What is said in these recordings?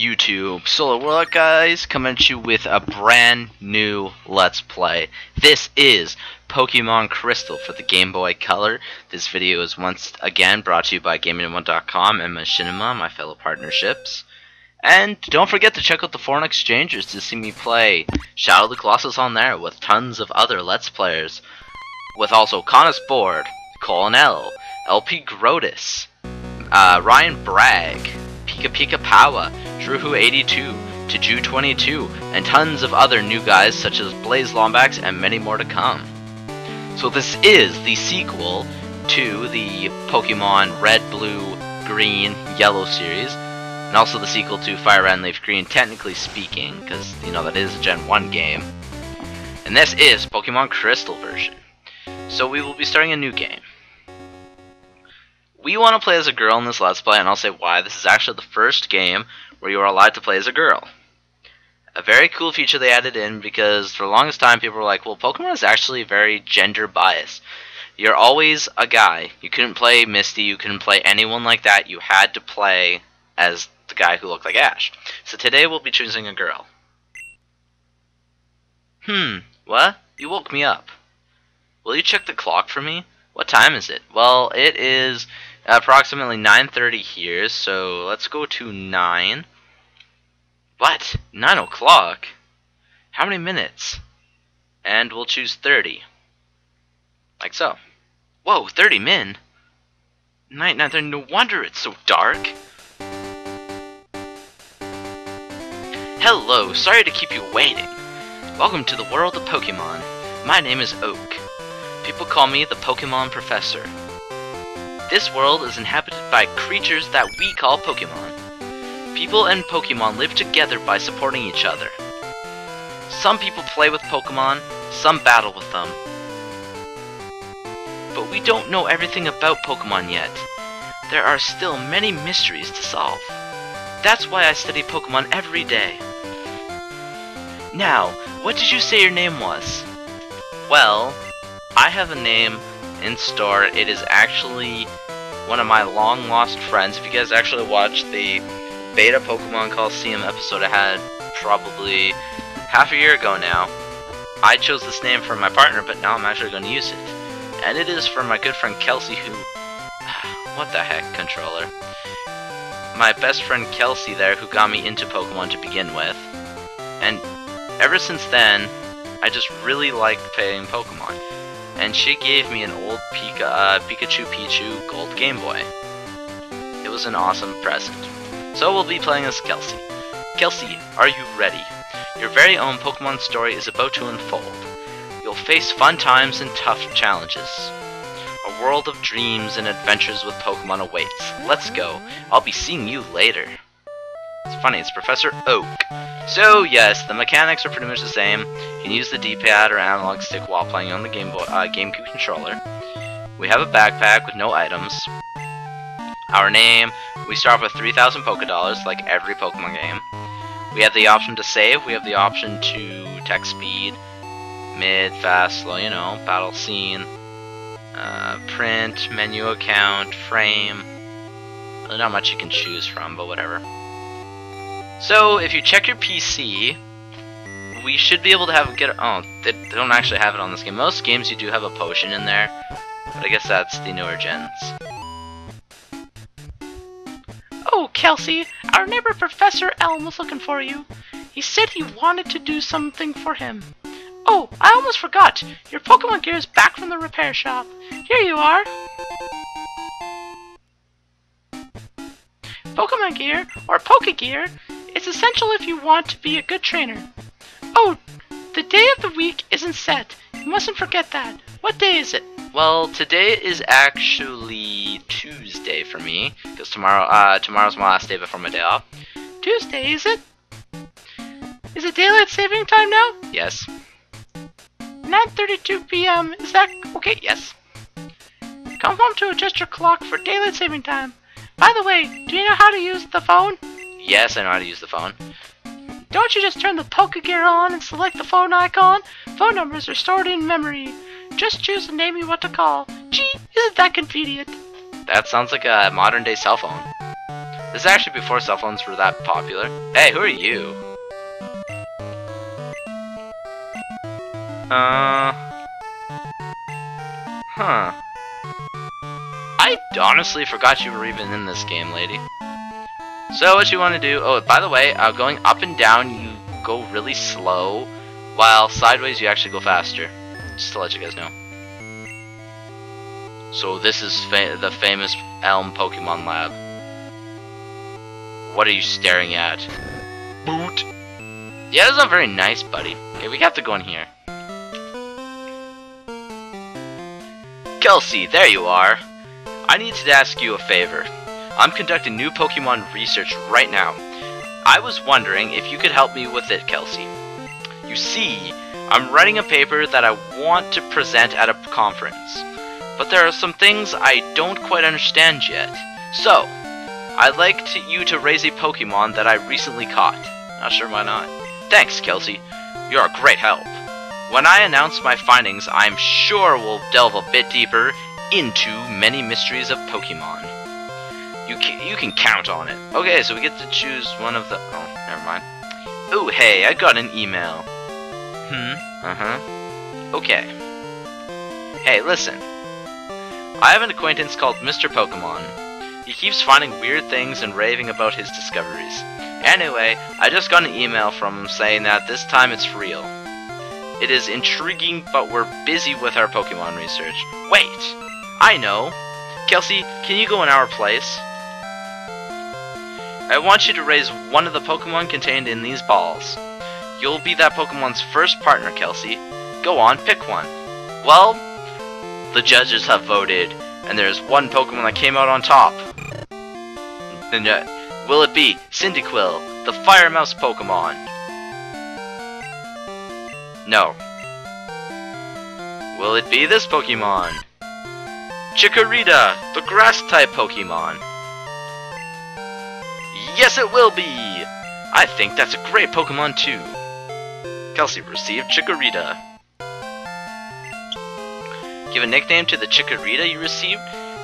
YouTube? Solar Warlock guys, coming at you with a brand new Let's Play. This is Pokemon Crystal for the Game Boy Color. This video is once again brought to you by GamingOne.com and Machinima, my fellow partnerships. And don't forget to check out the foreign exchanges to see me play Shadow of the Colossus on there with tons of other Let's Players. With also Conus Board, Colonel, LP Grotus, Ryan Bragg, Pika Pika Powa, Druhu82, Taju22, and tons of other new guys such as Blaze Lombax and many more to come. So this is the sequel to the Pokemon Red, Blue, Green, Yellow series, and also the sequel to Fire Red and Leaf Green, technically speaking, because, you know, that is a Gen 1 game. And this is Pokemon Crystal version. So we will be starting a new game. We want to play as a girl in this Let's Play, and I'll say why. This is actually the first game where you are allowed to play as a girl. A very cool feature they added in, because for the longest time people were like, well, Pokemon is actually very gender biased. You're always a guy. You couldn't play Misty, you couldn't play anyone like that. You had to play as the guy who looked like Ash. So today we'll be choosing a girl. What? You woke me up. Will you check the clock for me? What time is it? Well, it is approximately 9:30 here, so let's go to 9. What? 9 o'clock? How many minutes? And we'll choose 30. Like so. Whoa, 30 min? Night 9:30, no wonder it's so dark. Hello, sorry to keep you waiting. Welcome to the world of Pokemon. My name is Oak. People call me the Pokemon Professor. This world is inhabited by creatures that we call Pokemon. People and Pokemon live together by supporting each other. Some people play with Pokemon, some battle with them. But we don't know everything about Pokemon yet. There are still many mysteries to solve. That's why I study Pokemon every day. Now, what did you say your name was? Well, I have a name in store. It is actually one of my long lost friends. If you guys actually watched the Beta Pokemon Coliseum episode I had probably half a year ago now, I chose this name for my partner, but now I'm actually going to use it. And it is for my good friend Kelsey, who... what the heck, controller? My best friend Kelsey there, who got me into Pokemon to begin with. And ever since then, I just really liked playing Pokemon. And she gave me an old Pikachu Pichu Gold Game Boy. It was an awesome present. So we'll be playing as Kelsey. Kelsey, are you ready? Your very own Pokemon story is about to unfold. You'll face fun times and tough challenges. A world of dreams and adventures with Pokemon awaits. Let's go. I'll be seeing you later. It's funny, it's Professor Oak. So yes, the mechanics are pretty much the same. You can use the D-pad or analog stick while playing on the GameCube controller. We have a backpack with no items. Our name, we start with 3,000 Pokédollars like every Pokemon game. We have the option to save, we have the option to text speed, mid, fast, slow, you know, battle scene, print, menu account, frame. Really not much you can choose from, but whatever. So, if you check your PC, we should be able to oh, they don't actually have it on this game. Most games you do have a potion in there, but I guess that's the newer gens. Oh, Kelsey, our neighbor Professor Elm was looking for you. He said he wanted to do something for him. Oh, I almost forgot. Your Pokemon gear is back from the repair shop. Here you are. Pokemon gear, or Pokegear, is essential if you want to be a good trainer. Oh, the day of the week isn't set. You mustn't forget that. What day is it? Well, today is actually Tuesday for me, because tomorrow's my last day before my day off. Tuesday, is it? Is it daylight saving time now? Yes. 9:32 p.m. Is that okay? Yes. Come home to adjust your clock for daylight saving time. By the way, do you know how to use the phone? Yes, I know how to use the phone. Don't you just turn the Pokegear on and select the phone icon? Phone numbers are stored in memory. Just choose the name you want to call. Gee, isn't that convenient? That sounds like a modern day cell phone. This is actually before cell phones were that popular. Hey, who are you? Huh. I honestly forgot you were even in this game, lady. So what you want to do, oh, by the way, going up and down you go really slow, while sideways you actually go faster. Just to let you guys know. So this is the famous Elm Pokemon Lab. What are you staring at? Boot! Yeah, that's not very nice, buddy. Okay, we have to go in here. Kelsey, there you are. I need to ask you a favor. I'm conducting new Pokemon research right now. I was wondering if you could help me with it, Kelsey. You see, I'm writing a paper that I want to present at a conference, but there are some things I don't quite understand yet. So, I'd like you to raise a Pokemon that I recently caught. Not sure why not. Thanks, Kelsey. You're a great help. When I announce my findings, I'm sure we'll delve a bit deeper into many mysteries of Pokemon. You can count on it. Okay, so we get to choose one of the... Oh, never mind. Oh, hey, I got an email. Okay. Hey, listen. I have an acquaintance called Mr. Pokemon. He keeps finding weird things and raving about his discoveries. Anyway, I just got an email from him saying that this time it's real. It is intriguing, but we're busy with our Pokemon research. Wait! I know! Kelsey, can you go in our place? I want you to raise one of the Pokemon contained in these balls. You'll be that Pokemon's first partner, Kelsey. Go on, pick one. Well, the judges have voted, and there's one Pokemon that came out on top. And will it be Cyndaquil, the Fire Mouse Pokemon? No. Will it be this Pokemon? Chikorita, the Grass-type Pokemon. Yes, it will be! I think that's a great Pokemon too. Kelsey received Chikorita. Give a nickname to the Chikorita you received?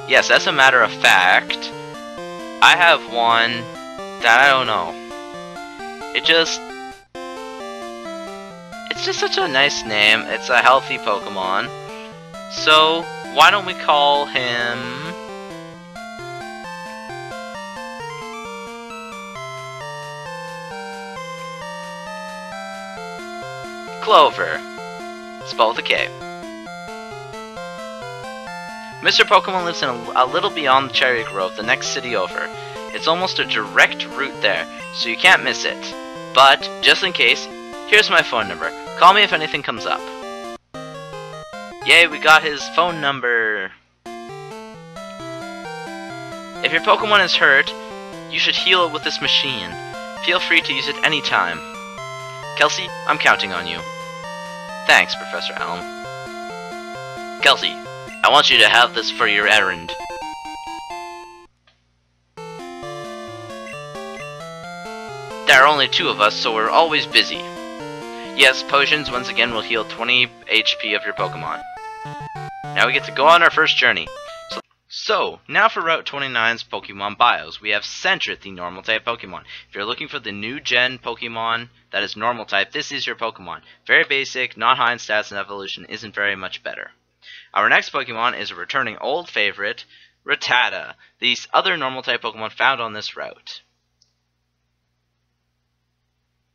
Yes, as a matter of fact, I have one that I don't know. It's just such a nice name. It's a healthy Pokemon. So, why don't we call him... Clover. Spelled with a K. Mr. Pokemon lives in a little beyond the Cherry Grove, the next city over. It's almost a direct route there, so you can't miss it. But, just in case, here's my phone number. Call me if anything comes up. Yay, we got his phone number. If your Pokemon is hurt, you should heal it with this machine. Feel free to use it anytime. Kelsey, I'm counting on you. Thanks, Professor Elm. Kelsey, I want you to have this for your errand. There are only two of us, so we're always busy. Yes, potions once again will heal 20 HP of your Pokemon. Now we get to go on our first journey. So now for Route 29's Pokemon Bios. We have Sentret, the normal type Pokemon. If you're looking for the new gen Pokemon that is normal type, this is your Pokemon. Very basic, not high in stats, and evolution isn't very much better. Our next Pokemon is a returning old favorite, Rattata, the other normal type Pokemon found on this route.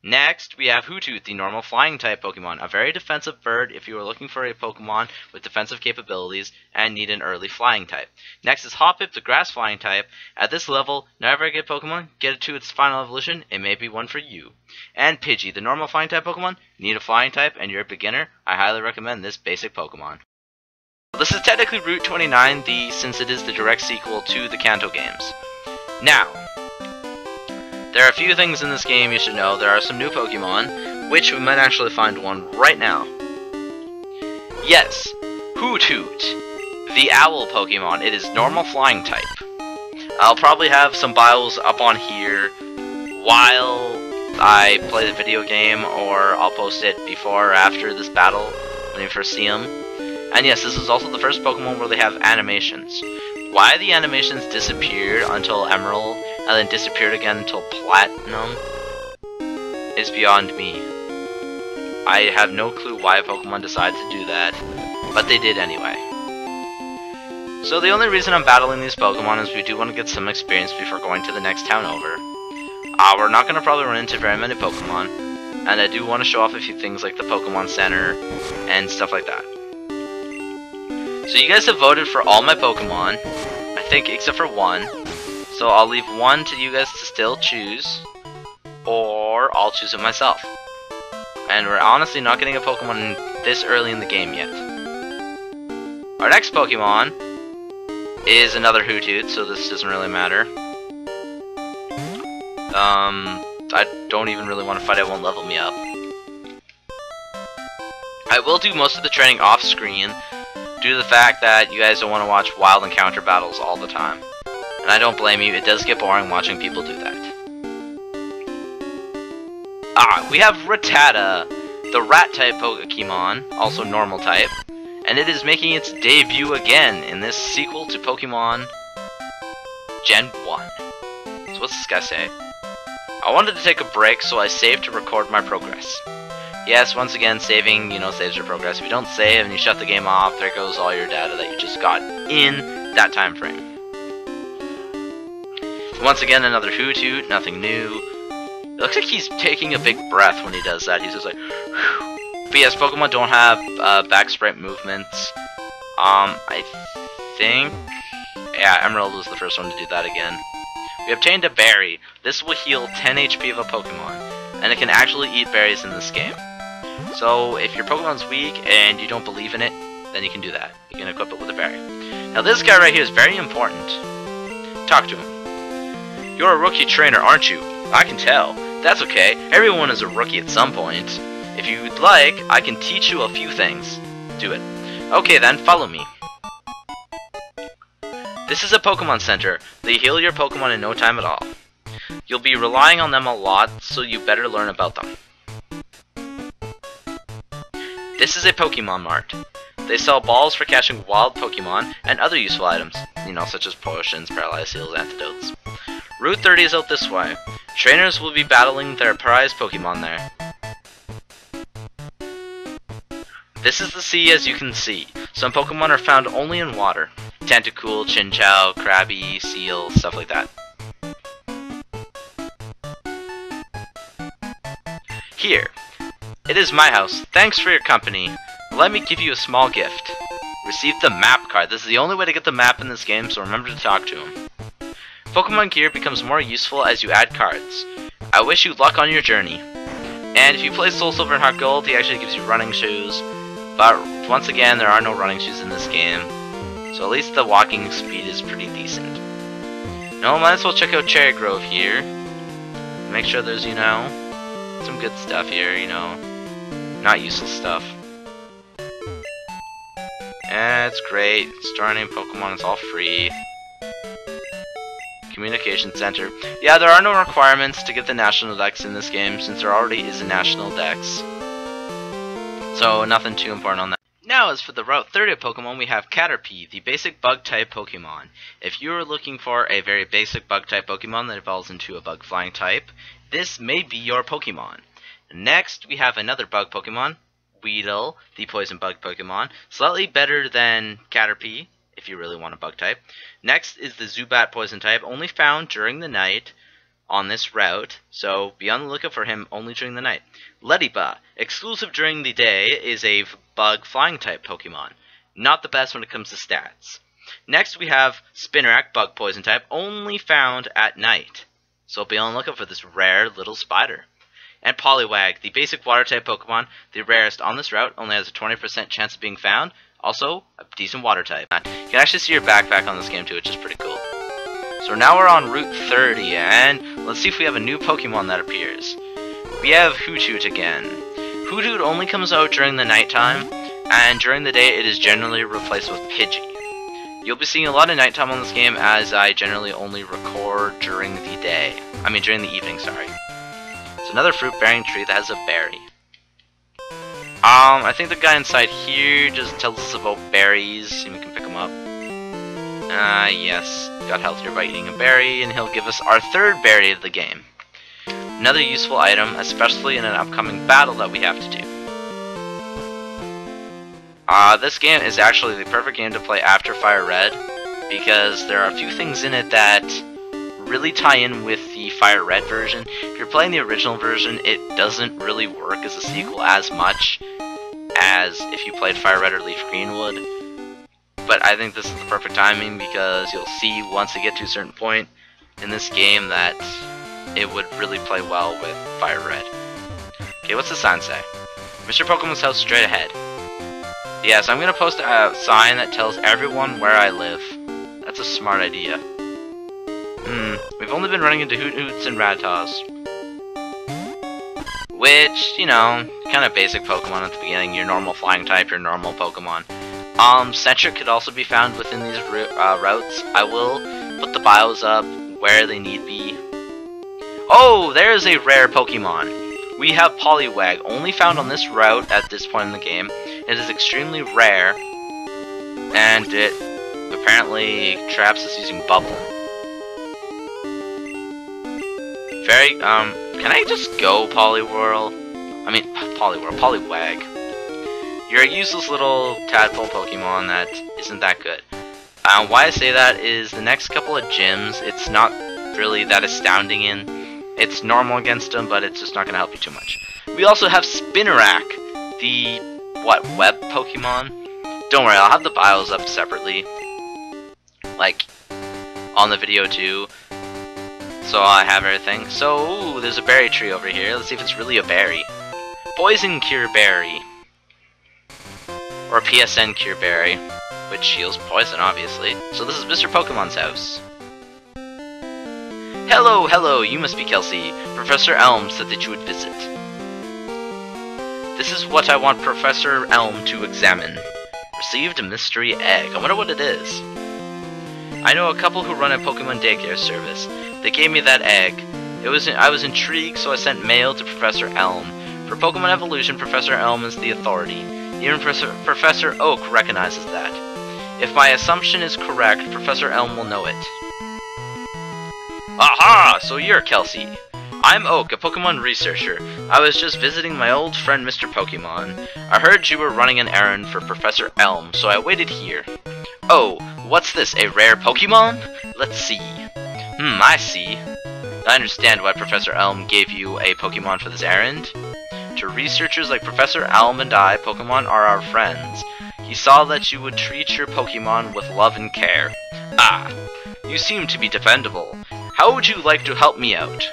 Next, we have Hoothoot, the normal flying type Pokemon, a very defensive bird if you are looking for a Pokemon with defensive capabilities and need an early flying type. Next is Hoppip, the grass flying type. At this level, never get Pokemon, get it to its final evolution, it may be one for you. And Pidgey, the normal flying type Pokemon, need a flying type and you're a beginner, I highly recommend this basic Pokemon. This is technically Route 29, since it is the direct sequel to the Kanto games. Now, there are a few things in this game you should know. There are some new Pokemon, which we might actually find one right now. Yes, Hoothoot, the owl Pokemon. It is normal flying type. I'll probably have some bios up on here while I play the video game, or I'll post it before or after this battle when you first see them. And yes, this is also the first Pokemon where they have animations. Why the animations disappeared until Emerald and then disappeared again until Platinum is beyond me. I have no clue why Pokemon decided to do that, but they did anyway. So the only reason I'm battling these Pokemon is we do want to get some experience before going to the next town over. We're not going to probably run into very many Pokemon, and I do want to show off a few things like the Pokemon Center and stuff like that. So you guys have voted for all my Pokemon, I think except for one, so I'll leave one to you guys to still choose, or I'll choose it myself. And we're honestly not getting a Pokemon this early in the game yet. Our next Pokemon is another Hoothoot, so this doesn't really matter. I don't even really want to fight, it won't level me up. I will do most of the training off screen due to the fact that you guys don't want to watch wild encounter battles all the time. And I don't blame you, it does get boring watching people do that. We have Rattata, the rat-type Pokemon, also normal type, and it is making its debut again in this sequel to Pokemon Gen 1. So what's this guy say? I wanted to take a break, so I saved to record my progress. Yes, once again, saving, saves your progress. If you don't save and you shut the game off, there goes all your data that you just got in that time frame. Once again, another Hoothoot, nothing new. It looks like he's taking a big breath when he does that. He's just like, whew. But yes, Pokemon don't have back sprite movements. I think, yeah, Emerald was the first one to do that again. We obtained a berry. This will heal 10 HP of a Pokemon, and it can actually eat berries in this game. So if your Pokemon's weak and you don't believe in it, then you can do that. You can equip it with a berry. Now this guy right here is very important. Talk to him. You're a rookie trainer, aren't you? I can tell. That's okay. Everyone is a rookie at some point. If you'd like, I can teach you a few things. Do it. Okay then, follow me. This is a Pokemon Center. They heal your Pokemon in no time at all. You'll be relying on them a lot, so you better learn about them. This is a Pokemon Mart. They sell balls for catching wild Pokemon and other useful items, such as potions, paralyzed seals, antidotes. Route 30 is out this way. Trainers will be battling their prize Pokemon there. This is the sea, as you can see. Some Pokemon are found only in water. Tentacool, Chinchou, Krabby, Seal, stuff like that. Here. It is my house. Thanks for your company. Let me give you a small gift. Receive the map card. This is the only way to get the map in this game, so remember to talk to him. Pokemon gear becomes more useful as you add cards. I wish you luck on your journey. And if you play Soul Silver and Heart Gold, he actually gives you running shoes. But once again, there are no running shoes in this game. So at least the walking speed is pretty decent. No, might as well check out Cherry Grove here. Make sure there's, some good stuff here, not useless stuff. It's great. Starting Pokemon is all free. Communication Center. Yeah, there are no requirements to get the National Dex in this game, since there already is a National Dex. So, nothing too important on that. Now, as for the Route 30 Pokemon, we have Caterpie, the basic Bug-type Pokemon. If you are looking for a very basic Bug-type Pokemon that evolves into a Bug-flying type, this may be your Pokemon. Next, we have another Bug Pokemon, Weedle, the Poison Bug Pokemon. Slightly better than Caterpie, if you really want a Bug type. Next is the Zubat Poison type, only found during the night on this route, so be on the lookout for him only during the night. Lediba, exclusive during the day, is a Bug Flying type Pokemon. Not the best when it comes to stats. Next we have Spinarak, Bug Poison type, only found at night. So be on the lookout for this rare little spider. And Poliwag, the basic water type Pokemon, the rarest on this route, only has a 20% chance of being found. Also, a decent water type. You can actually see your backpack on this game too, which is pretty cool. So now we're on Route 30, and let's see if we have a new Pokemon that appears. We have Hoothoot again. Hoothoot only comes out during the nighttime, and during the day it is generally replaced with Pidgey. You'll be seeing a lot of nighttime on this game, as I generally only record during the day. During the evening, sorry. It's another fruit-bearing tree that has a berry. I think the guy inside here just tells us about berries, and we can pick them up. Yes, got healthier by eating a berry, and he'll give us our third berry of the game. Another useful item, especially in an upcoming battle that we have to do. This game is actually the perfect game to play after Fire Red, because there are a few things in it that really tie in with the Fire Red version. If you're playing the original version, it doesn't really work as a sequel as much as if you played Fire Red or Leaf Green would. But I think this is the perfect timing, because you'll see once you get to a certain point in this game that it would really play well with Fire Red. Okay, what's the sign say? Mr. Pokemon's house straight ahead. Yes, I'm gonna post a sign that tells everyone where I live. That's a smart idea. We've only been running into Hoots and Rattatas. Which, you know, kind of basic Pokemon at the beginning. Your normal flying type, your normal Pokemon. Centric could also be found within these routes. I will put the bios up where they need be. Oh, there's a rare Pokemon. We have Poliwag, only found on this route at this point in the game. It is extremely rare, and it apparently traps us using Bubble. Can I just go Poliwag? You're a useless little tadpole Pokemon that isn't that good. Why I say that is the next couple of gyms, it's not really that astounding in. It's normal against them, but it's just not going to help you too much. We also have Spinarak, the, web Pokemon? Don't worry, I'll have the bios up separately, like, on the video too, so I have everything. So, ooh, there's a berry tree over here. Let's see if it's really a berry. Poison Cure Berry. Or a PSN Cure Berry, which heals poison, obviously. So this is Mr. Pokemon's house. Hello, hello, you must be Kelsey. Professor Elm said that you would visit. This is what I want Professor Elm to examine. Received a mystery egg. I wonder what it is. I know a couple who run a Pokemon daycare service. They gave me that egg. I was intrigued, so I sent mail to Professor Elm. For Pokemon evolution, Professor Elm is the authority. Even Professor Oak recognizes that. If my assumption is correct, Professor Elm will know it. Aha! So you're Kelsey. I'm Oak, a Pokemon researcher. I was just visiting my old friend Mr. Pokemon. I heard you were running an errand for Professor Elm, so I waited here. Oh, what's this, a rare Pokemon? Let's see. I see. I understand why Professor Elm gave you a Pokemon for this errand. To researchers like Professor Elm and I, Pokemon are our friends. He saw that you would treat your Pokemon with love and care. Ah, you seem to be dependable. How would you like to help me out?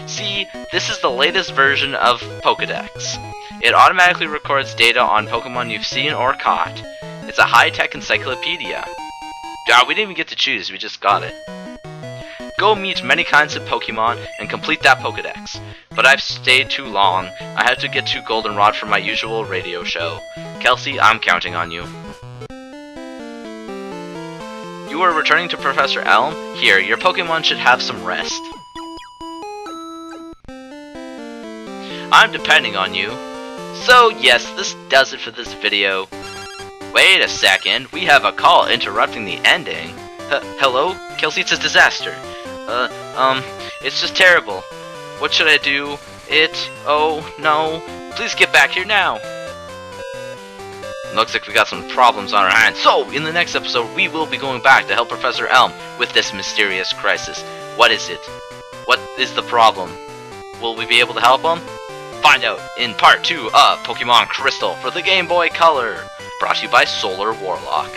See, this is the latest version of Pokedex. It automatically records data on Pokemon you've seen or caught. It's a high-tech encyclopedia. We didn't even get to choose, we just got it. Go meet many kinds of Pokemon and complete that Pokedex. But I've stayed too long. I had to get to Goldenrod for my usual radio show. Kelsey, I'm counting on you. You are returning to Professor Elm? Here, your Pokemon should have some rest. I'm depending on you. So yes, this does it for this video. Wait a second, we have a call interrupting the ending. Hello? Kelsey, it's a disaster. It's just terrible. What should I do? Oh, no. Please get back here now. Looks like we got some problems on our hands. So, in the next episode, we will be going back to help Professor Elm with this mysterious crisis. What is it? What is the problem? Will we be able to help him? Find out in part 2 of Pokemon Crystal for the Game Boy Color. Brought to you by Solar Warlock.